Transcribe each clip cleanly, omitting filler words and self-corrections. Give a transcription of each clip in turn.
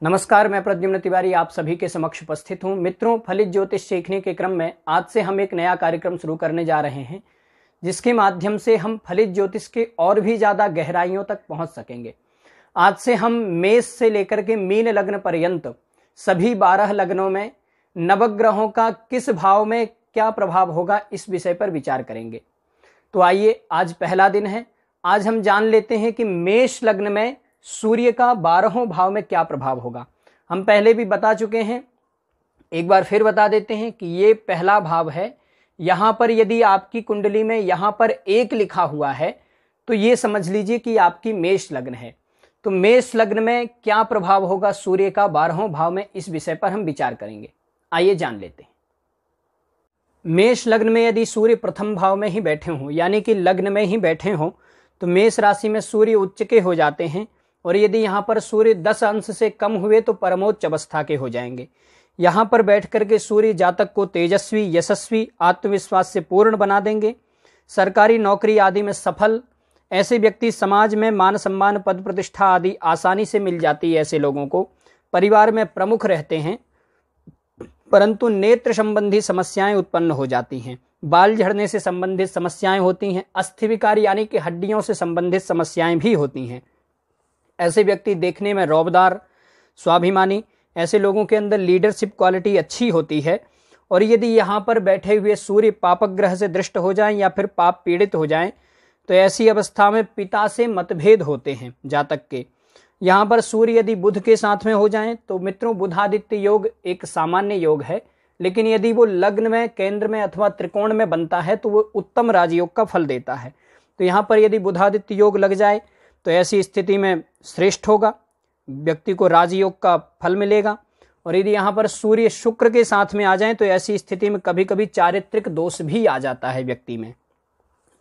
नमस्कार, मैं प्रद्युम्न तिवारी आप सभी के समक्ष उपस्थित हूं। मित्रों, फलित ज्योतिष सीखने के क्रम में आज से हम एक नया कार्यक्रम शुरू करने जा रहे हैं, जिसके माध्यम से हम फलित ज्योतिष के और भी ज्यादा गहराइयों तक पहुंच सकेंगे। आज से हम मेष से लेकर के मीन लग्न पर्यंत सभी 12 लग्नों में नवग्रहों का किस भाव में क्या प्रभाव होगा, इस विषय पर विचार करेंगे। तो आइए, आज पहला दिन है। आज हम जान लेते हैं कि मेष लग्न में सूर्य का 12वें भाव में क्या प्रभाव होगा। हम पहले भी बता चुके हैं, एक बार फिर बता देते हैं कि ये पहला भाव है। यहां पर यदि आपकी कुंडली में यहां पर 1 लिखा हुआ है तो ये समझ लीजिए कि आपकी मेष लग्न है। तो मेष लग्न में क्या प्रभाव होगा सूर्य का 12वें भाव में, इस विषय पर हम विचार करेंगे। आइए जान लेते हैं। मेष लग्न में यदि सूर्य प्रथम भाव में ही बैठे हों, यानी कि लग्न में ही बैठे हों, तो मेष राशि में सूर्य उच्च के हो जाते हैं। और यदि यहाँ पर सूर्य 10 अंश से कम हुए तो परमोच्च अवस्था के हो जाएंगे। यहाँ पर बैठ करके सूर्य जातक को तेजस्वी, यशस्वी, आत्मविश्वास से पूर्ण बना देंगे। सरकारी नौकरी आदि में सफल, ऐसे व्यक्ति समाज में मान सम्मान, पद प्रतिष्ठा आदि आसानी से मिल जाती है। ऐसे लोगों को परिवार में प्रमुख रहते हैं, परंतु नेत्र संबंधी समस्याएं उत्पन्न हो जाती हैं। बाल झड़ने से संबंधित समस्याएं होती हैं। अस्थि विकार यानी कि हड्डियों से संबंधित समस्याएं भी होती हैं। ऐसे व्यक्ति देखने में रौबदार, स्वाभिमानी, ऐसे लोगों के अंदर लीडरशिप क्वालिटी अच्छी होती है। और यदि यहाँ पर बैठे हुए सूर्य पापक ग्रह से दृष्ट हो जाएं या फिर पाप पीड़ित हो जाएं, तो ऐसी अवस्था में पिता से मतभेद होते हैं जातक के। यहाँ पर सूर्य यदि बुध के साथ में हो जाएं तो मित्रों, बुधादित्य योग एक सामान्य योग है, लेकिन यदि वो लग्न में, केंद्र में अथवा त्रिकोण में बनता है तो वो उत्तम राजयोग का फल देता है। तो यहाँ पर यदि बुधादित्य योग लग जाए तो ऐसी स्थिति में श्रेष्ठ होगा, व्यक्ति को राजयोग का फल मिलेगा। और यदि यहाँ पर सूर्य शुक्र के साथ में आ जाएं तो ऐसी स्थिति में कभी कभी चारित्रिक दोष भी आ जाता है व्यक्ति में।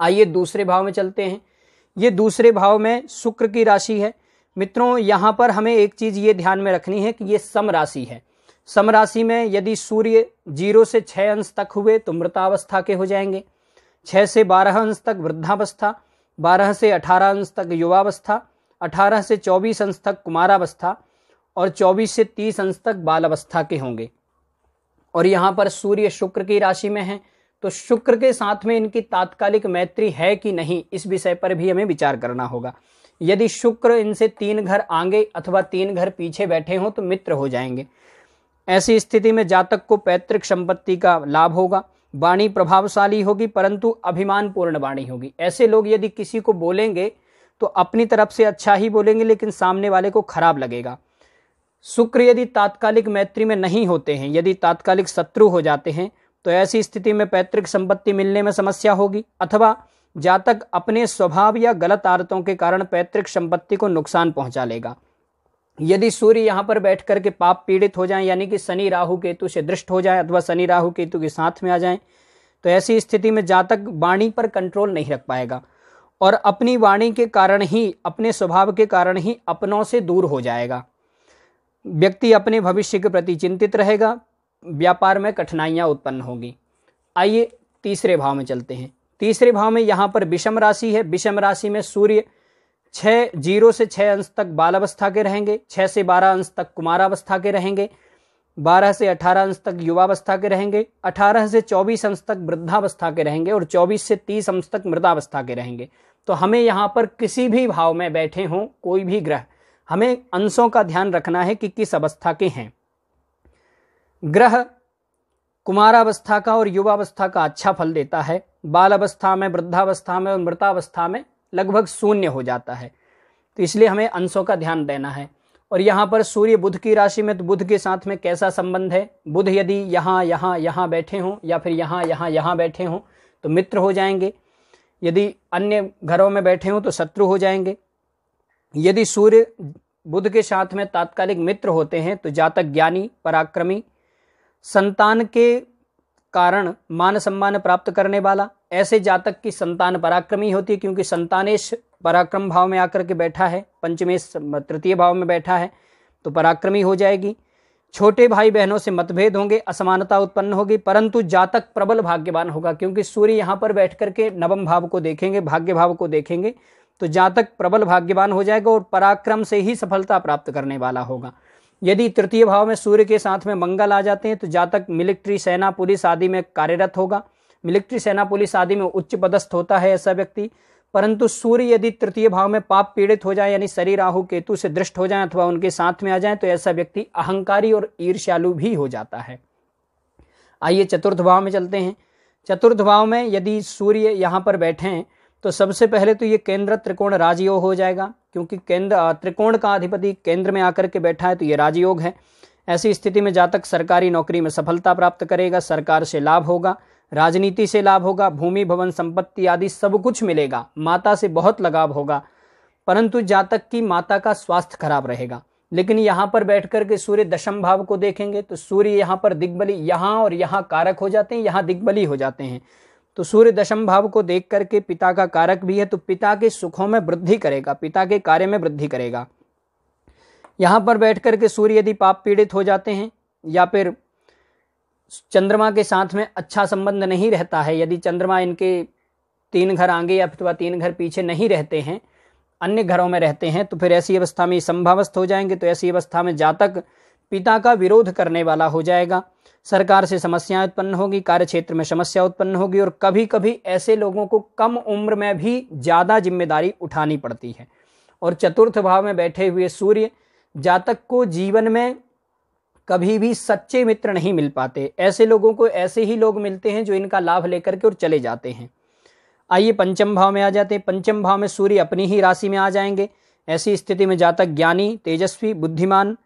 आइए दूसरे भाव में चलते हैं। ये दूसरे भाव में शुक्र की राशि है। मित्रों, यहाँ पर हमें एक चीज ये ध्यान में रखनी है कि ये सम राशि है। सम राशि में यदि सूर्य 0 से 6 अंश तक हुए तो मृतावस्था के हो जाएंगे, 6 से 12 अंश तक वृद्धावस्था, 12 से 18 अंश तक युवावस्था, 18 से 24 अंश तक कुमारावस्था और 24 से 30 अंश तक बालावस्था के होंगे। और यहाँ पर सूर्य शुक्र की राशि में है, तो शुक्र के साथ में इनकी तात्कालिक मैत्री है कि नहीं, इस विषय पर भी हमें विचार करना होगा। यदि शुक्र इनसे 3 घर आगे अथवा 3 घर पीछे बैठे हों तो मित्र हो जाएंगे। ऐसी स्थिति में जातक को पैतृक संपत्ति का लाभ होगा। वाणी प्रभावशाली होगी, परंतु अभिमान पूर्ण वाणी होगी। ऐसे लोग यदि किसी को बोलेंगे तो अपनी तरफ से अच्छा ही बोलेंगे, लेकिन सामने वाले को खराब लगेगा। शुक्र यदि तात्कालिक मैत्री में नहीं होते हैं, यदि तात्कालिक शत्रु हो जाते हैं, तो ऐसी स्थिति में पैतृक संपत्ति मिलने में समस्या होगी, अथवा जातक अपने स्वभाव या गलत आदतों के कारण पैतृक संपत्ति को नुकसान पहुंचा लेगा। यदि सूर्य यहाँ पर बैठ करके पाप पीड़ित हो जाएं, यानी कि शनि राहु केतु से दृष्ट हो जाए अथवा शनि राहु केतु के साथ में आ जाएं, तो ऐसी स्थिति में जातक वाणी पर कंट्रोल नहीं रख पाएगा और अपनी वाणी के कारण ही, अपने स्वभाव के कारण ही अपनों से दूर हो जाएगा। व्यक्ति अपने भविष्य के प्रति चिंतित रहेगा, व्यापार में कठिनाइयां उत्पन्न होगी। आइए तीसरे भाव में चलते हैं। तीसरे भाव में यहाँ पर विषम राशि है। विषम राशि में सूर्य 0 से 6 अंश तक बालावस्था के रहेंगे, 6 से 12 अंश तक कुमारावस्था के रहेंगे, 12 से 18 अंश तक युवावस्था के रहेंगे, 18 से 24 अंश तक वृद्धावस्था के रहेंगे और 24 से 30 अंश तक मृदावस्था के रहेंगे। तो हमें यहाँ पर किसी भी भाव में बैठे हों कोई भी ग्रह, हमें अंशों का ध्यान रखना है कि किस अवस्था के हैं। ग्रह कुमारावस्था का और युवावस्था का अच्छा फल देता है, बाल अवस्था में, वृद्धावस्था में और मृतावस्था में लगभग शून्य हो जाता है। तो इसलिए हमें अंशों का ध्यान देना है। और यहाँ पर सूर्य बुध की राशि में, तो बुध के साथ में कैसा संबंध है? बुध यदि यहाँ बैठे हों या फिर यहाँ बैठे हों तो मित्र हो जाएंगे, यदि अन्य घरों में बैठे हों तो शत्रु हो जाएंगे। यदि सूर्य बुध के साथ में तात्कालिक मित्र होते हैं तो जातक ज्ञानी, पराक्रमी, संतान के कारण मान सम्मान प्राप्त करने वाला, ऐसे जातक की संतान पराक्रमी होती है, क्योंकि संतानेश पराक्रम भाव में आकर के बैठा है, पंचमेश तृतीय भाव में बैठा है, तो पराक्रमी हो जाएगी। छोटे भाई बहनों से मतभेद होंगे, असमानता उत्पन्न होगी, परंतु जातक प्रबल भाग्यवान होगा, क्योंकि सूर्य यहाँ पर बैठ करके नवम भाव को देखेंगे, भाग्य भाव को देखेंगे, तो जातक प्रबल भाग्यवान हो जाएगा और पराक्रम से ही सफलता प्राप्त करने वाला होगा। यदि तृतीय भाव में सूर्य के साथ में मंगल आ जाते हैं तो जातक मिलिट्री, सेना, पुलिस आदि में कार्यरत होगा। मिलिट्री, सेना, पुलिस आदि में उच्च पदस्थ होता है ऐसा व्यक्ति। परंतु सूर्य यदि तृतीय भाव में पाप पीड़ित हो जाए, यानी शनि राहु केतु से दृष्ट हो जाए अथवा उनके साथ में आ जाए, तो ऐसा व्यक्ति अहंकारी और ईर्ष्यालु भी हो जाता है। आइए चतुर्थ भाव में चलते हैं। चतुर्थ भाव में यदि सूर्य यहाँ पर बैठे हैं तो सबसे पहले तो ये केंद्र त्रिकोण राजयोग हो जाएगा, क्योंकि केंद्र त्रिकोण का अधिपति केंद्र में आकर के बैठा है तो ये राजयोग है। ऐसी स्थिति में जातक सरकारी नौकरी में सफलता प्राप्त करेगा, सरकार से लाभ होगा, राजनीति से लाभ होगा, भूमि भवन संपत्ति आदि सब कुछ मिलेगा, माता से बहुत लगाव होगा। परंतु जातक की माता का स्वास्थ्य खराब रहेगा। लेकिन यहाँ पर बैठ करके सूर्य दशम भाव को देखेंगे तो सूर्य यहाँ पर दिग्बली, यहाँ और यहाँ कारक हो जाते हैं, यहाँ दिग्बली हो जाते हैं। तो सूर्य दशम भाव को देख करके पिता का कारक भी है, तो पिता के सुखों में वृद्धि करेगा, पिता के कार्य में वृद्धि करेगा। यहाँ पर बैठ करके सूर्य यदि पाप पीड़ित हो जाते हैं या फिर चंद्रमा के साथ में अच्छा संबंध नहीं रहता है, यदि चंद्रमा इनके 3 घर आगे या अथवा 3 घर पीछे नहीं रहते हैं, अन्य घरों में रहते हैं, तो फिर ऐसी अवस्था में संभावस्थ हो जाएंगे। तो ऐसी अवस्था में जातक पिता का विरोध करने वाला हो जाएगा, सरकार से समस्याएं उत्पन्न होगी, कार्य क्षेत्र में समस्या उत्पन्न होगी और कभी कभी ऐसे लोगों को कम उम्र में भी ज़्यादा जिम्मेदारी उठानी पड़ती है। और चतुर्थ भाव में बैठे हुए सूर्य जातक को जीवन में कभी भी सच्चे मित्र नहीं मिल पाते। ऐसे लोगों को ऐसे ही लोग मिलते हैं जो इनका लाभ लेकर के और चले जाते हैं। आइए पंचम भाव में आ जाते हैं। पंचम भाव में सूर्य अपनी ही राशि में आ जाएंगे। ऐसी स्थिति में जातक ज्ञानी, तेजस्वी, बुद्धिमान,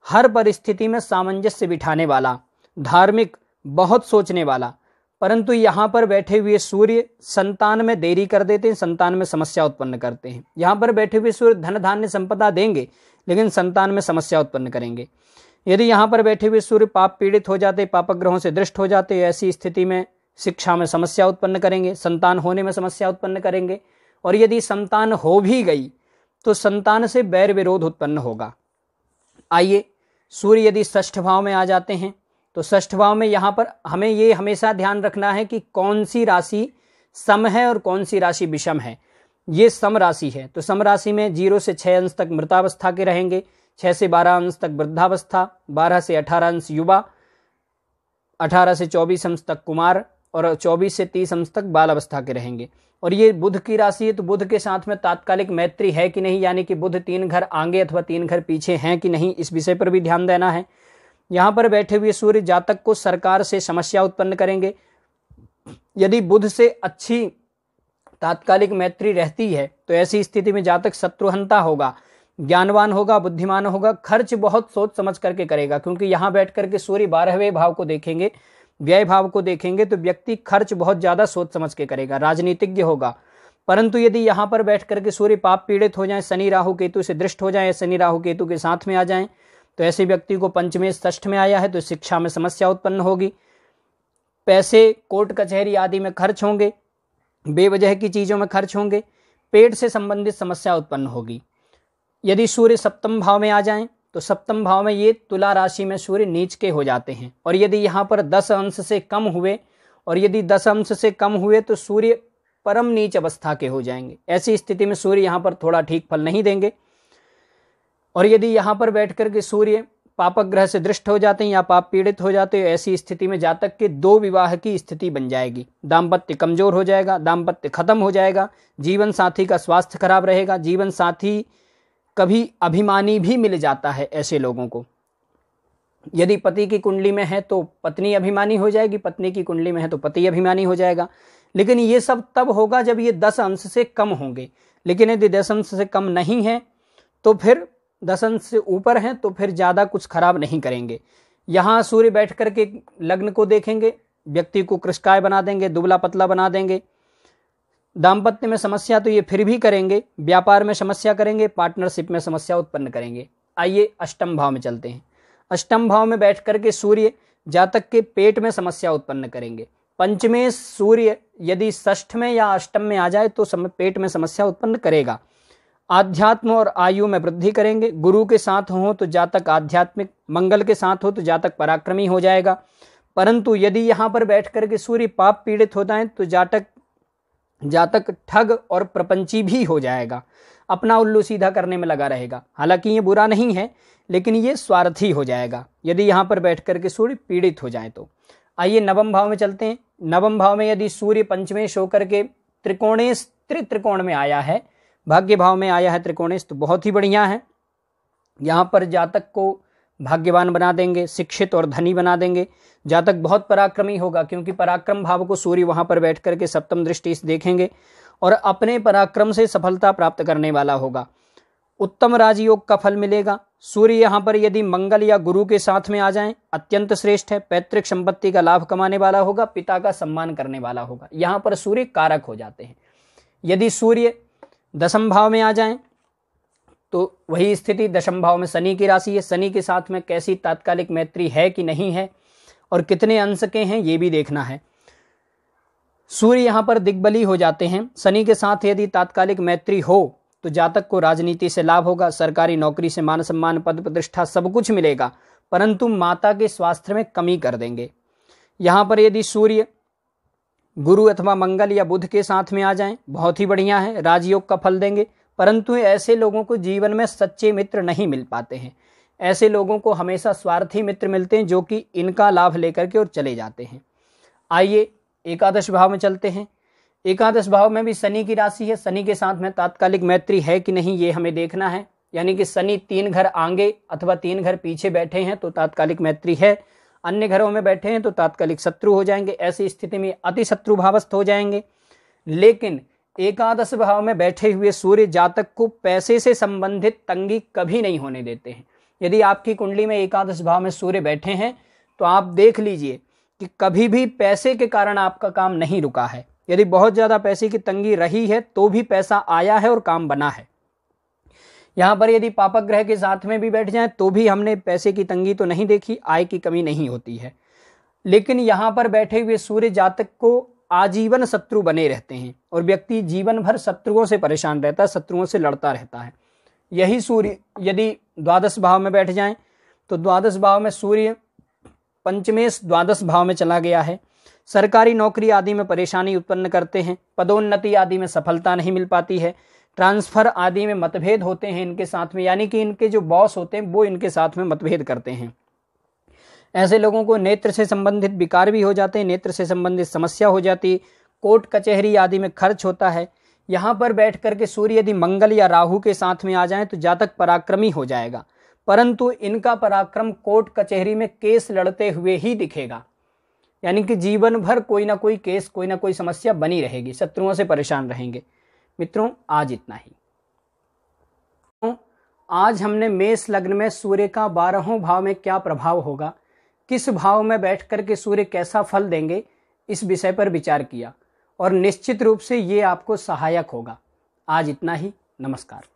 हर परिस्थिति में सामंजस्य बिठाने वाला, धार्मिक, बहुत सोचने वाला। परंतु यहाँ पर बैठे हुए सूर्य संतान में देरी कर देते हैं, संतान में समस्या उत्पन्न करते हैं। यहाँ पर बैठे हुए सूर्य धन धान्य संपदा देंगे लेकिन संतान में समस्या उत्पन्न करेंगे। यदि यहाँ पर बैठे हुए सूर्य पाप पीड़ित हो जाते, पापक ग्रहों से दृष्ट हो जाते, ऐसी स्थिति में शिक्षा में समस्या उत्पन्न करेंगे, संतान होने में समस्या उत्पन्न करेंगे। और यदि संतान हो भी गई तो संतान से बैर विरोध उत्पन्न होगा। आइए सूर्य यदि षष्ठ भाव में आ जाते हैं तो षष्ठ भाव में यहाँ पर हमें ये हमेशा ध्यान रखना है कि कौन सी राशि सम है और कौन सी राशि विषम है। ये सम राशि है तो सम राशि में 0 से 6 अंश तक मृतावस्था के रहेंगे, 6 से 12 अंश तक वृद्धावस्था, 12 से 18 अंश युवा, 18 से 24 अंश तक कुमार और 24 से 30 अंश तक बाल अवस्था के रहेंगे। और ये बुध की राशि है तो बुध के साथ में तात्कालिक मैत्री है कि नहीं, यानी कि बुध 3 घर आगे अथवा 3 घर पीछे हैं कि नहीं, इस विषय पर भी ध्यान देना है। यहाँ पर बैठे हुए सूर्य जातक को सरकार से समस्या उत्पन्न करेंगे। यदि बुध से अच्छी तात्कालिक मैत्री रहती है तो ऐसी स्थिति में जातक शत्रुहंता होगा, ज्ञानवान होगा, बुद्धिमान होगा, खर्च बहुत सोच समझ करके करेगा। क्योंकि यहाँ बैठ करके सूर्य 12वें भाव को देखेंगे, व्यय भाव को देखेंगे तो व्यक्ति खर्च बहुत ज्यादा सोच समझ के करेगा, राजनीतिज्ञ होगा। परंतु यदि यहाँ पर बैठ करके सूर्य पाप पीड़ित हो जाए, शनि राहु केतु से दृष्ट हो जाए, शनि राहु केतु के साथ में आ जाएं, तो ऐसे व्यक्ति को पंचमें षष्ठ में आया है तो शिक्षा में समस्या उत्पन्न होगी, पैसे कोर्ट कचहरी आदि में खर्च होंगे, बेवजह की चीजों में खर्च होंगे, पेट से संबंधित समस्या उत्पन्न होगी। यदि सूर्य सप्तम भाव में आ जाएं तो सप्तम भाव में ये तुला राशि में सूर्य नीच के हो जाते हैं। और यदि यहाँ पर 10 अंश से कम हुए और यदि 10 अंश से कम हुए तो सूर्य परम नीच अवस्था के हो जाएंगे। ऐसी स्थिति में सूर्य यहाँ पर थोड़ा ठीक फल नहीं देंगे। और यदि यहाँ पर बैठ करके सूर्य पापक ग्रह से दृष्ट हो जाते हैं या पाप पीड़ित हो जाते हैं, ऐसी स्थिति में जातक के 2 विवाह की स्थिति बन जाएगी, दाम्पत्य कमजोर हो जाएगा, दाम्पत्य खत्म हो जाएगा, जीवन साथी का स्वास्थ्य खराब रहेगा, जीवन साथी कभी अभिमानी भी मिल जाता है ऐसे लोगों को। यदि पति की कुंडली में है तो पत्नी अभिमानी हो जाएगी, पत्नी की कुंडली में है तो पति अभिमानी हो जाएगा। लेकिन ये सब तब होगा जब ये 10 अंश से कम होंगे। लेकिन यदि 10 अंश से कम नहीं है तो फिर 10 अंश से ऊपर हैं तो फिर ज़्यादा कुछ खराब नहीं करेंगे। यहाँ सूर्य बैठ करके लग्न को देखेंगे, व्यक्ति को कृशकाय बना देंगे, दुबला पतला बना देंगे। दाम्पत्य में समस्या तो ये फिर भी करेंगे, व्यापार में समस्या करेंगे, पार्टनरशिप में समस्या उत्पन्न करेंगे। आइए अष्टम भाव में चलते हैं। अष्टम भाव में बैठ करके सूर्य जातक के पेट में समस्या उत्पन्न करेंगे। पंचमें सूर्य यदि षष्ठ में या अष्टम में आ जाए तो पेट में समस्या उत्पन्न करेगा। आध्यात्म और आयु में वृद्धि करेंगे। गुरु के साथ हो तो जातक आध्यात्मिक, मंगल के साथ हो तो जातक पराक्रमी हो जाएगा। परंतु यदि यहाँ पर बैठ करके सूर्य पाप पीड़ित होता है तो जातक जातक ठग और प्रपंची भी हो जाएगा, अपना उल्लू सीधा करने में लगा रहेगा। हालांकि ये बुरा नहीं है, लेकिन ये स्वार्थी हो जाएगा यदि यहाँ पर बैठ करके सूर्य पीड़ित हो जाए तो। आइए नवम भाव में चलते हैं। नवम भाव में यदि सूर्य पंचमेश होकर के त्रिकोणेश त्रिकोण में आया है, भाग्य भाव में आया है त्रिकोणेश, तो बहुत ही बढ़िया है। यहाँ पर जातक को भाग्यवान बना देंगे, शिक्षित और धनी बना देंगे। जातक बहुत पराक्रमी होगा, क्योंकि पराक्रम भाव को सूर्य वहां पर बैठ करके सप्तम दृष्टि से देखेंगे और अपने पराक्रम से सफलता प्राप्त करने वाला होगा। उत्तम राजयोग का फल मिलेगा। सूर्य यहाँ पर यदि मंगल या गुरु के साथ में आ जाएं, अत्यंत श्रेष्ठ है। पैतृक संपत्ति का लाभ कमाने वाला होगा, पिता का सम्मान करने वाला होगा। यहाँ पर सूर्य कारक हो जाते हैं। यदि सूर्य दशम भाव में आ जाएं, तो वही स्थिति, दशम भाव में शनि की राशि है। शनि के साथ में कैसी तात्कालिक मैत्री है कि नहीं है और कितने अंश के हैं, ये भी देखना है। सूर्य यहाँ पर दिग्बली हो जाते हैं। शनि के साथ यदि तात्कालिक मैत्री हो तो जातक को राजनीति से लाभ होगा, सरकारी नौकरी से मान सम्मान, पद प्रतिष्ठा सब कुछ मिलेगा, परंतु माता के स्वास्थ्य में कमी कर देंगे। यहाँ पर यदि सूर्य गुरु अथवा मंगल या बुध के साथ में आ जाएं, बहुत ही बढ़िया है, राजयोग का फल देंगे। परंतु ऐसे लोगों को जीवन में सच्चे मित्र नहीं मिल पाते हैं। ऐसे लोगों को हमेशा स्वार्थी मित्र मिलते हैं, जो कि इनका लाभ लेकर के और चले जाते हैं। आइए एकादश भाव में चलते हैं। एकादश भाव में भी शनि की राशि है। शनि के साथ में तात्कालिक मैत्री है कि नहीं, ये हमें देखना है। यानी कि शनि 3 घर आगे अथवा 3 घर पीछे बैठे हैं तो तात्कालिक मैत्री है, अन्य घरों में बैठे हैं तो तात्कालिक शत्रु हो जाएंगे। ऐसी स्थिति में अति शत्रु भावस्थ हो जाएंगे। लेकिन एकादश भाव में बैठे हुए सूर्य जातक को पैसे से संबंधित तंगी कभी नहीं होने देते हैं। यदि आपकी कुंडली में एकादश भाव में सूर्य बैठे हैं तो आप देख लीजिए कि कभी भी पैसे के कारण आपका काम नहीं रुका है। यदि बहुत ज्यादा पैसे की तंगी रही है तो भी पैसा आया है और काम बना है। यहाँ पर यदि पापक ग्रह के साथ में भी बैठ जाएं तो भी हमने पैसे की तंगी तो नहीं देखी, आय की कमी नहीं होती है। लेकिन यहाँ पर बैठे हुए सूर्य जातक को आजीवन शत्रु बने रहते हैं और व्यक्ति जीवन भर शत्रुओं से परेशान रहता है, शत्रुओं से लड़ता रहता है। यही सूर्य यदि द्वादश भाव में बैठ जाएं तो द्वादश भाव में सूर्य पंचमेश द्वादश भाव में चला गया है। सरकारी नौकरी आदि में परेशानी उत्पन्न करते हैं, पदोन्नति आदि में सफलता नहीं मिल पाती है, ट्रांसफर आदि में मतभेद होते हैं इनके साथ में, यानी कि इनके जो बॉस होते हैं वो इनके साथ में मतभेद करते हैं। ऐसे लोगों को नेत्र से संबंधित विकार भी हो जाते हैं, नेत्र से संबंधित समस्या हो जाती, कोर्ट कचहरी आदि में खर्च होता है। यहाँ पर बैठ करके सूर्य यदि मंगल या राहु के साथ में आ जाए तो जातक पराक्रमी हो जाएगा, परंतु इनका पराक्रम कोर्ट कचहरी में केस लड़ते हुए ही दिखेगा। यानी कि जीवन भर कोई ना कोई केस, कोई ना कोई समस्या बनी रहेगी, शत्रुओं से परेशान रहेंगे। मित्रों आज इतना ही। आज हमने मेष लग्न में सूर्य का 12वें भाव में क्या प्रभाव होगा, किस भाव में बैठ करके सूर्य कैसा फल देंगे, इस विषय पर विचार किया और निश्चित रूप से ये आपको सहायक होगा। आज इतना ही। नमस्कार।